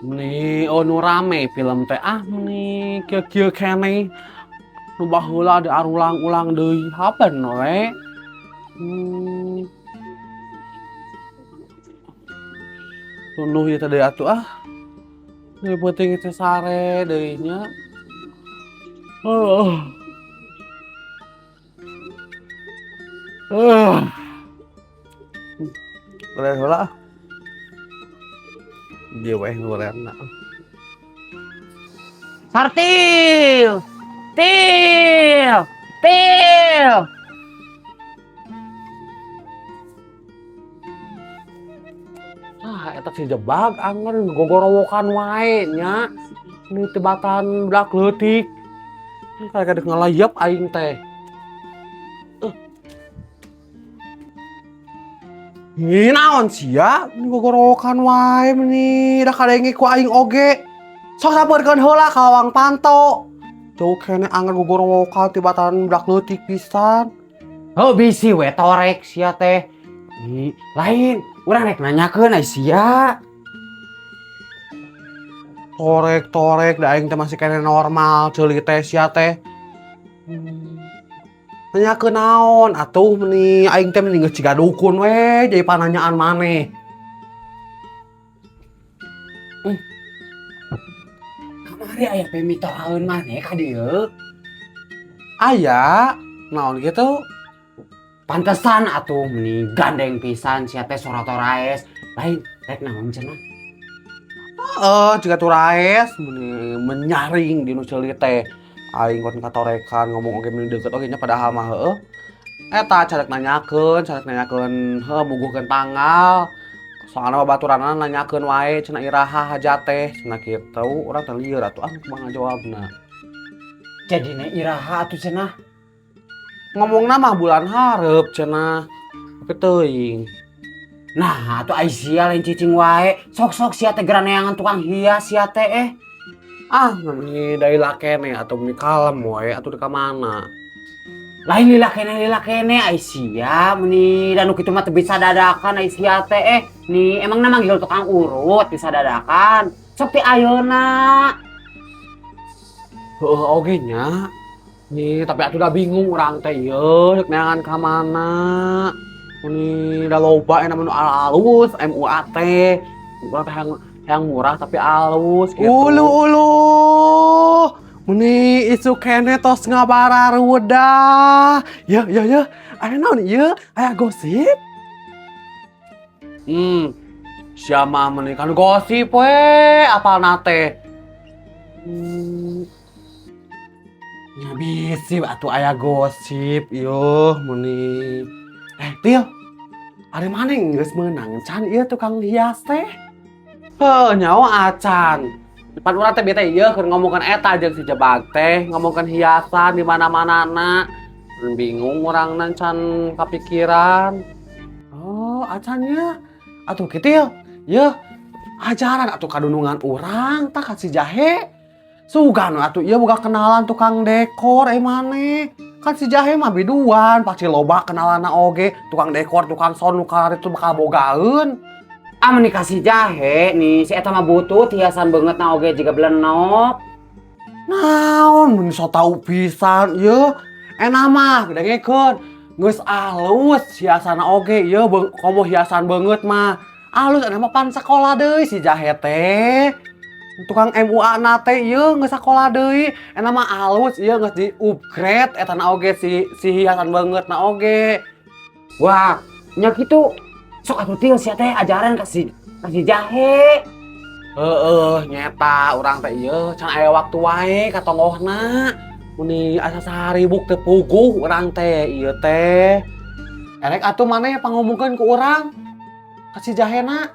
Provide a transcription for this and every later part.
Nih, oh nu rame film teh nih kieu-kieu kene nu baheula ada arulang-ulang deui haben we. Hmm, tunduh ieu teh deui atuh Deui penting teh sare deui nya. Uh, uh. Udah heula dia we ngurena. Sartil! Til! Til! Eta si jebag anger gogorowokan wae nya. Ini tebatan blak leutik. Kayak kadek ngalayap aing teh. Ih, naon sia? Ini gogorowokan wae meni. Da kadenge ku aing oge. Sok sabarkeun heula ka Lawang Panto. Jauh kene anger gogorowokan tibatan blak leutik pisan. Oh bisi we torek sia teh. Ih, lain, urang rek nanyakeun ai sia. Torek-torek da aing teh masih kene normal ceuli teh sia teh. Nanyakeun naon atuh meni aing teh mending geus ciga dukun we jadi pananyaan maneh. Kamari aya pemitohaeun maneh ka dieu. Aya, naon gitu? Pantesan atuh meni gandeng pisan sia teh Soroto Raes. Lain, rek naon cenah? Jika tuh raes meni menyaring di nu ceuli teh. Aing kon katorekan ngomong oge meni deukeut oge nya padahal mah heueuh. Eta carek nanyakeun heuh buguhkeun tanggal. Soalna babaturanna nanyakeun wae cenah iraha hajat teh cenah kitu. Urang teh lieur atuh kumaha jawabna. Jadina iraha atuh cenah. Ngomongna mah bulan hareup cenah. Tapi teuing. Nah, atuh ai sia lain cicing wae. Sok-sok sia teh geraneangan tukang hias sia teh Meni da ila kene atuh meni kalem wae atuh ka mana. Lain lila kene ai sia meni dan nu kitu mah teu bisa dadakan ai sia teh nih emangna manggil tukang urut bisa dadakan. Sok ti ayeuna. Heueuh oge nya. Nih, tapi atuh da bingung urang teh ieu rek neangan ka mana. Ini da loba enak menu alus MUAT. Urang teh yang murah tapi alus gitu. Ulu. Meni isu kene tos ngabararudah. Ya. Aya naon ieu? Aya gosip? Siapa meni kan gosip we apalna teh. Ya bisi atuh aya gosip yuh meni. Til, ari maneh geus meunang can ieu tukang hias teh? Heuh nyawa acan. Depan urang teh bete ieu keur ngomongkeun eta jeung si Jebag teh, ngomongkeun hiasan di mana-manana. Bingung urangna can kapikiran. Oh, acannya. Atuh kieu, yeuh ajaran atuh kadunungan urang tah ka si Jahe. Sugan atuh ieu boga kenalan tukang dekor maneh. Kan si Jahe mah biduan, pasti loba kenalanna oge, tukang dekor, tukang sound nu itu bakal bogaeun. Meni kasih Jahe nih si eta mah butut hiasan beungeut na oge jiga belenok. Naon mun so tau pisan ieu? Enah mah dengekeun, geus alus hiasana oge ieu komo hiasan beungeut mah. Alus enah mah pan sakola deui si Jahe teh. Tukang MUA na teh ieu geus sakola deui, enah mah alus ieu geus di-upgrade eta na oge si hiasan beungeut na oge. Wah, nya kitu. Sok atuh Til sia teh ajaran kasih Jahe. Nyeta urang teh ieu can aya waktu wae katonggohna. Muni asa saharibuk teu puguh urang teh ieu teh. Erek atuh maneh pangomongkeun ku urang. Ka si Jahena.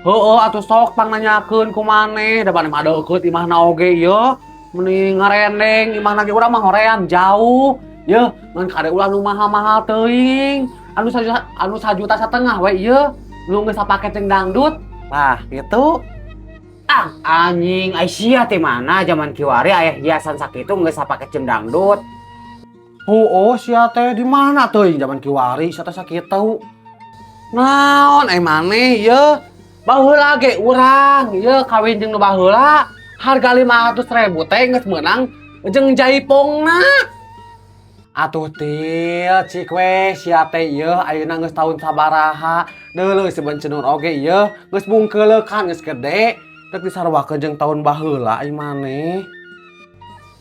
Atuh sok pang nanyakeun ku maneh, da maneh mah deukeut imahna oge ieu. Muni ngarendeng imahna ge urang mah hoream jauh. Yeuh, mun kade ulah nu mahal-mahal teuing. Anu 1,5 juta we ieu. Nu geus sapake teng dangdut. Lah, gitu. Anjing, ai sia teh mana zaman kiwari aya hiasan sakitu geus sapake cem dangdut. Sia teh di mana teuing zaman kiwari sia teh sakitu. Naon maneh ieu? Baheula ge urang ieu kawin jeung nu baheula harga 500.000 teh geus meunang jeung jaipongna. Atuh Til, cik we sia teh ieu ayeuna geus taun sabaraha. Deuleuh seben cenur oge ieu geus bungkeulekan geus gede. Rek disarwakeun jeung taun baheula ai maneh.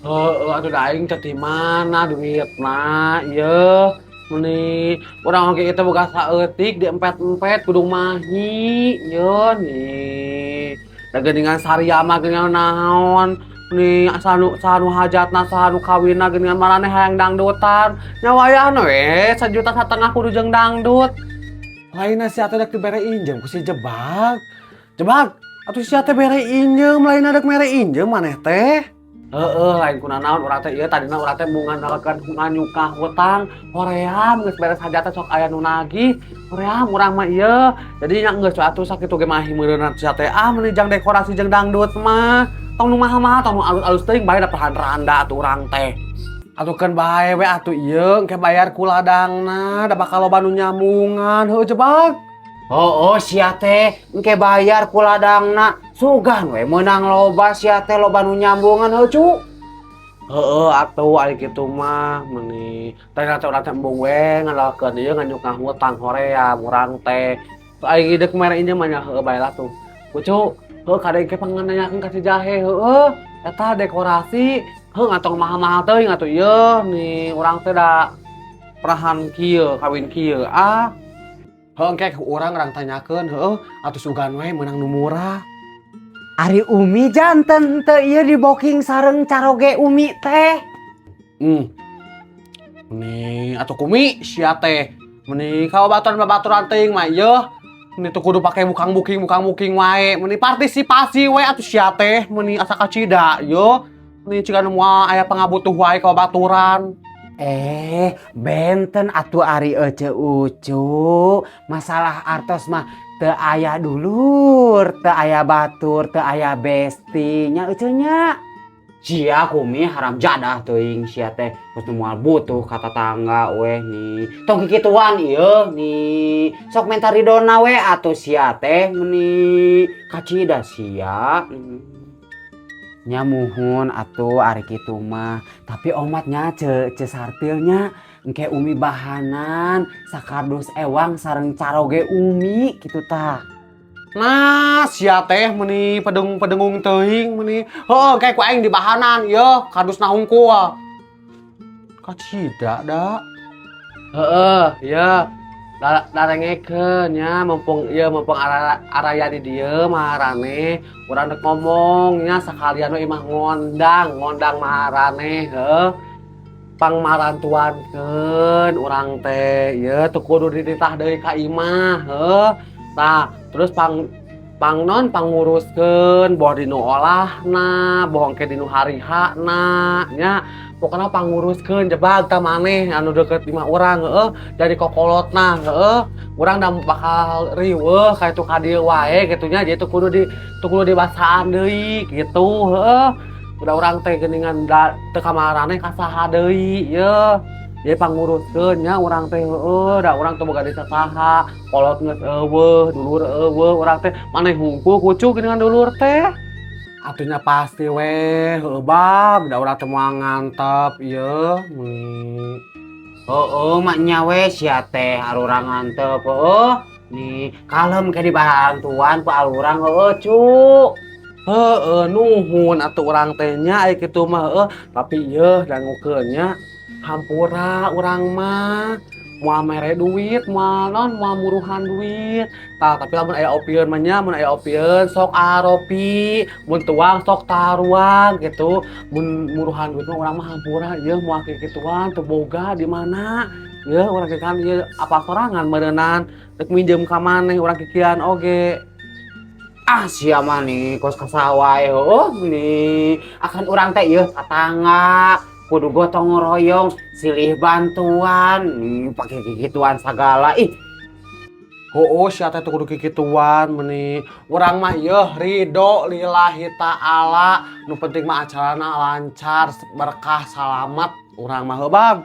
Heeh, atuh da aing teh di mana duitna ieu. Meni urang oge itu boga saeutik di empet-empet kudu mahi ieu nih. Da geuningan saria mah geuningan naon. Nih sanu hajatna sanu kawinna geuningan maraneh hayang dangdutan. Nya wayahna we 1,5 juta kudu jeung dangdut. Lainna si atuh dek dibere injem ku si Jebag. Jebag, atuh si atuh bere injem lainna dek mere injem maneh teh. Heeh, lain kuna naon urang teh ieu tadina urang teh mau ngandalkeun nganyukah hutang. Hoream geus beres hajatna sok aya nu nagih. Hoream urang mah ieu. Jadi nya geus atuh sakitu ge mahi meureunna si teh meuni jang dekorasi jeung dangdut mah. Tong nu mahal-mahal, tong nu alus-alus teuing bae da perhan-randa atuh urang teh. Atuh keun bae we atuh ieu engke bayar ku ladangna, da bakal loba nu nyamungan. Heuh Jebag. Oh sia teh engke bayar ku ladangna. Sugan we meunang loba sia teh loba nu nyambungan heuh cu. Heeh atuh ari kitu mah meuni. Tadi urang teh embung we ngandalkeun ieu nganyukah hutang hoream urang teh. Aing deuk mere injem mah nya heueuh bae lah tuh. Kucu heuh kadang ke pangananyakeun ka si Jahe heueuh eta dekorasi heuh ngatong mahal-mahal teuing atuh ieu nih urang teh da perahan kieu kawin kieu heuh engke ku urang tanyakeun heueuh atuh sugan we meunang nu murah. Ari Umi janten teu ieu di booking sareng caroge Umi teh. Meni atuh kumi sia teh meni babaturan teuing mah ieu meni tuh kudu pake bukang booking wae meni partisipasi we atuh sia teh meni asa kacida yo meni ciga moal aya pangabutuh wae ka babaturan. Benten atuh ari ece ucu. Masalah artos mah teu aya dulur, teu aya batur, teu aya besti nya ece nya. Sia kumi haram jadah teuing sia teh geus moal butuh ka tetangga we nih. Tong kikituan ieu nih. Sok menta ridona we atuh sia teh meuni kacida sia. Nya muhun atuh ari kitu mah. Tapi omatnya ce sartilnya engke Umi bahanan sakardus ewang sareng caroge Umi kitu tah. Nah sia teh meni pedengung teuing meni heuh kayak ku aing di bahanan ieu kardusna hungkul. Kacida da. Heeh, ieu darengekeun nya mumpung araya di dieu maharane urang rek ngomong nya sakalian we imah ngondang maharane heuh pangmarantuankeun urang teh ieu teu kudu dititah deui ka imah heuh. Tah terus panguruskeun boh dinu olahna boh engke dinu harihana nya pokona panguruskeun Jebag tah maneh anu deukeut imah urang heueuh jadi kokolotna heueuh urang da bakal riweuh ka itu ka dieu wae kitu nya jadi teu kudu dibasaan deui kitu heueuh udah urang teh geuningan teu kamarane ka saha deui ieu jadi panguruskeun nya urang teh heueuh da urang teu boga desa saha kolot geus eueuh dulur eueuh urang teh maneh hungkul kucu geuningan dulur teh. Atuhnya pasti we heueuh Bab da urang teh moal ngantep ieu meni. Heueuh mak nya we sia teh arurang ngantep heueuh nih kalem ke dibantuan ku alurang heueuh cu. Heeh nuhun atuh urang teh nya aya kitu mah heueuh tapi ieu dangukeun nya hampura urang mah moal mere duit moal muruhan duit. Tah tapi lamun aya opieun mah nya mun aya opieun sok aropi mun tuang sok taruang gitu mun muruhan duit mah urang mah hampura ieu moal kikituan teu boga di mana ieu urang kan ieu apa sorangan meureunan rek minjem ka maneh urang kikian oge. Sia mah nih kos kasawae heueuh nih akan urang teh ieu tatangga kudu gotong royong silih bantuan pake kikituan sagala ih. Heueuh sia teh kudu kikituan meni urang mah ieu ridho lillahi ta'ala nu penting mah acarana lancar berkah salamet urang mah heuh Bab.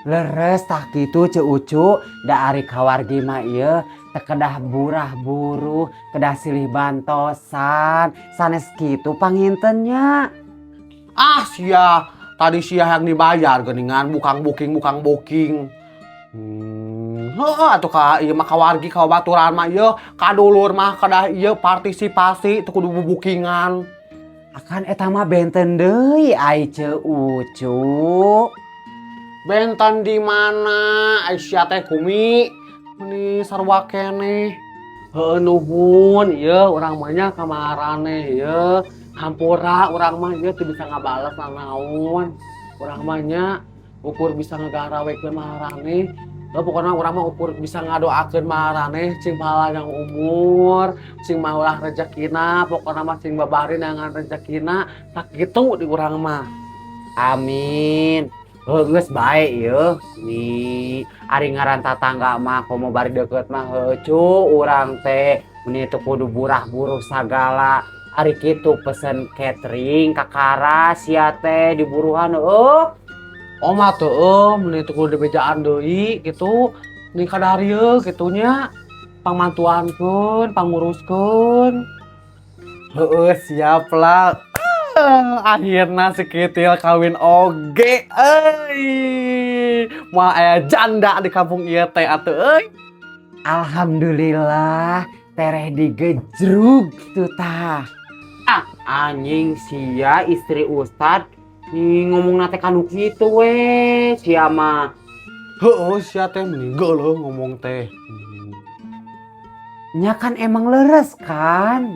Leres tah kitu ce ucu da ari kawargi mah ieu kedah burah buruh kedah silih bantosan sanes kitu pangintennya. Ah sia, tadi sia yang dibayar geningan bukang booking. Heeh atuh ka ieu mah kawargi ka baturan mah ieu kadulur mah kedah ieu partisipasi teu kudu bookingan. Akan eta mah benten deui ai ce ucu. Benten di mana? Aisyah teh kumi. Ini sarwa keneh. Heueuh nuhun ieu urang mah nya kamarane ieu. Hampura urang mah ieu teu bisa ngabales nanaon. Urang mah nya ukur bisa ngagarawekeun maharane. Pokoknya urang mah ukur bisa ngadoakeun maharane cing panjang umur, cing maulah rezekina, pokoknya mah cing babari dengan rezekina. Tak gitu di urang mah. Amin. Geus bae ieu. Ni ari ngaran tatangga mah komo bari deukeut mah heuh cu urang teh mun teu kudu burah-buruh sagala. Ari kitu pesen catering kakara sia teh diburuhan heuh. Oma teu mun teu kudu dibejaan deui kitu. Ni kadarieu kitunya pangmantuankeun, panguruskeun. Heueuh siap lah. Akhirna si Kitil kawin oge euy. Moal aya janda di kampung ieu teh atuh euy. Alhamdulillah tereh digejrug tuh tah. Ah anjing sia istri Ustad nih ngomong nate kanu kitu we sia mah. Heueuh sia teh meninggal leuh ngomong teh. Nya kan emang leres kan.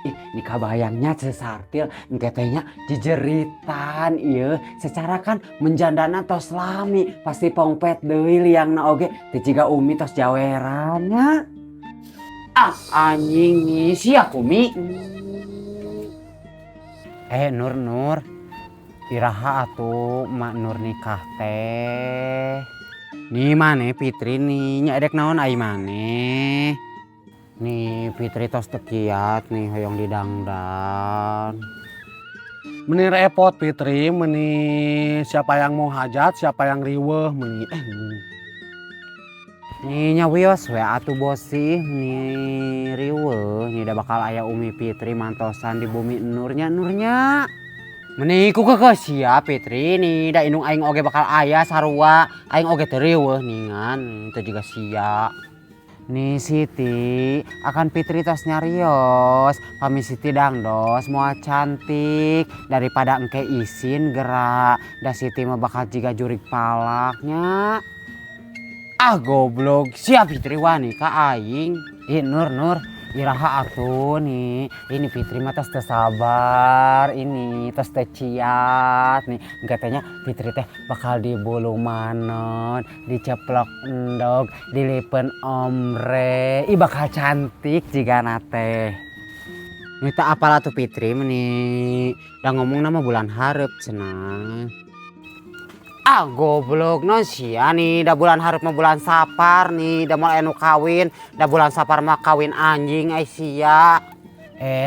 Ini kabayangnya sesartil engke teh nya jejeritan ieu secara kan menjandana tos lami pasti pongpet deui liangna oge teu jiga umi tos jawerannya. Ah anjing nih sia kumi. Nur iraha atuh mak Nur nikah teh. Nih maneh Fitri nih nya edek naon ai maneh. Nih Fitri tos teu kiat nih hoyong didangdan. Meni repot Fitri, meni siapa yang mau hajat, siapa yang riweuh meni. Nih nyawios we atuh bosih nih riweuh nih da bakal aya Umi Fitri mantosan di bumi Nurnya. Meni ku kekeh sia Fitri nih da indung aing oge bakal aya sarua, aing oge teu riweuh ningan teu juga sia. Nih Siti, akan Fitri tos nyarios, kami Siti dangdos moal cantik daripada engke isin gerak, da Siti mah bakal jiga jurig palaknya. Ah goblok, siap Fitri wani ka aing. Ih Nur, iraha atuh nih, ini Fitri mah tos teu sabar, ini tos teu ciat nih. Katanya Fitri teh bakal dibulu manon, diceplok endog, dilipen omre, ih bakal cantik jigana teh. Nita apalah tuh Fitri meni, da ngomong nama bulan hareup cenah. Ah goblok non sia nih da bulan hareup mah bulan Sapar nih da moal anu kawin da bulan Sapar mah kawin anjing ai sia.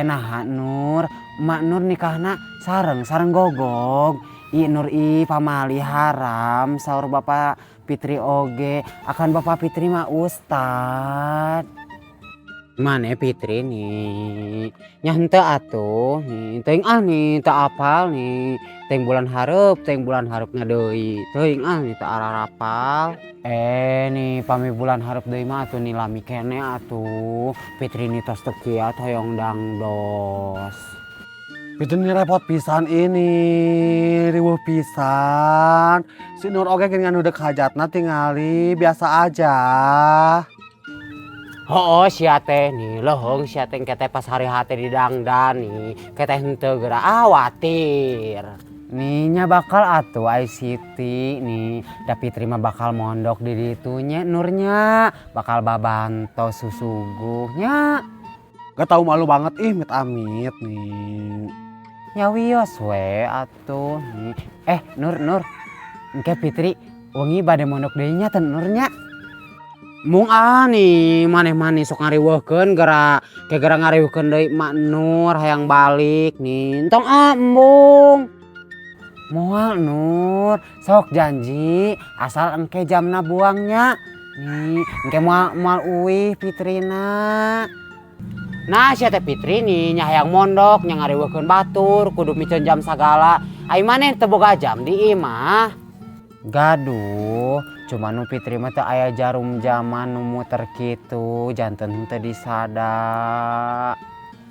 Nah Nur, mak Nur nikahna sareng gogog. I Nur pamali haram saur bapak Fitri oge akan bapak Fitri mah ustad. Mane Fitri nih nya henteu atuh nih teuing nih teu apal nih teuing bulan hareupna deui teuing nih teu ararapal. Nih pami bulan hareup deui mah atuh nilami kene atuh Fitri nih tos teu kiat hoyong dangdos. Fitri ini repot pisan ini, riweuh pisan. Si Nur oge geuningan udek hajatna tingali biasa aja. Oh sia teh nih leuheung sia teh kete pas hari hate didangdan nih kete henteu geura awatir. Nih nya bakal atuh ai Siti nih da Fitri mah bakal mondok di ditu nya Nurnya bakal babanto susuguhnya. Gak tau malu banget ih amit nih. Nyawios we atuh nih. Nur engke Fitri wengi bade mondok deui nya teh Nurnya. Mung nih maneh sok ngariweuhkeun gara ngariweuhkeun deui mak Nur hayang balik nih. Entong embung. Moal Nur, sok janji asal engke jamna buangnya. Nih, engke moal uih Fitrina. Nah, sia teh Fitri nih nyahayang mondok, nya ngareuweukeun batur, kudu miceun jam sagala. Ai maneh teu boga jam di imah. Gaduh, cuma nu Fitri mah teu aya jarum jaman nu muter kitu, janten teu disada.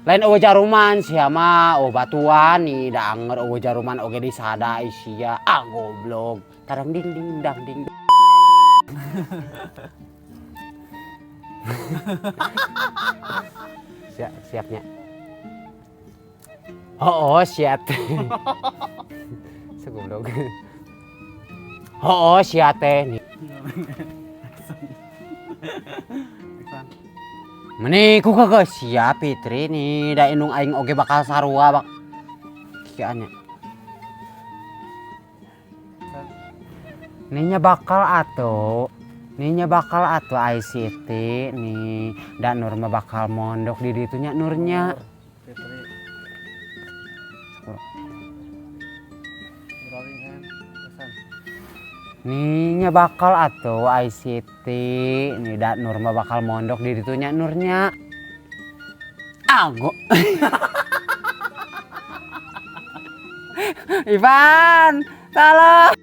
Lain eueuh jaruman sia mah, batuan nih da anger eueuh jaruman oge disada sia. Ah goblok. Tarang ding ding dang ding. Siapnya. Oh, siap. Segoblok. Oh, siap teh. Meni ku kagak siap Fitri nih, da indung aing oge bakal sarua bak. Kianya. Ninya bakal atuh. Ninya bakal atuh ICT nih. Dan Nur mah bakal mondok di ditunya Nurnya. Ninya bakal atuh ICT nih dan Nur mah bakal mondok di ditunya Nurnya. Anggo. Ivan, salah.